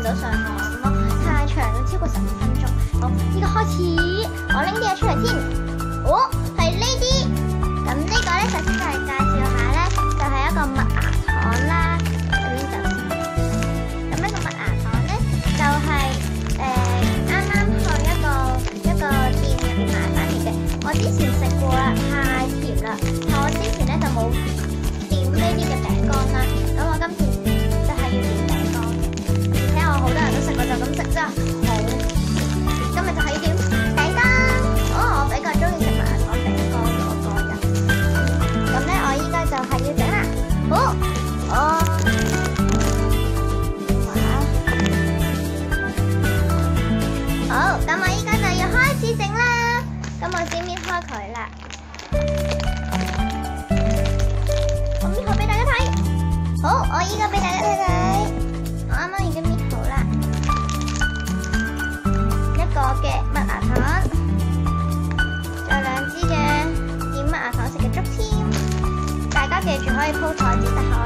到上岸咯，太長咗，超過15分鐘。好，呢個開始，我拎啲嘢出嚟先。哦，係呢啲。咁呢個咧，首先就係介紹下咧，就係一個麥芽糖啦。喺呢度先。咁呢個麥芽糖咧，就係啱啱去一個店入邊買翻嚟嘅。我之前食過啦，太甜啦。但我之前咧就冇點呢啲嘅餅乾啦。咁我今次就係要點餅乾嘅，而且我好多人都食過，就咁食真係好。今日就係要點餅乾。我比較中意食麥芽糖餅乾嘅我個人。咁咧，我依家就係要整啦。好，好，咁我依家就要開始整啦。咁我先搣開佢啦。我搣好俾大家睇。好，我依家俾大家睇睇。我啱啱已經搣好啦。一個嘅麥芽糖，仲有2支嘅點麥芽糖食嘅竹籤。大家記住可以鋪台至得口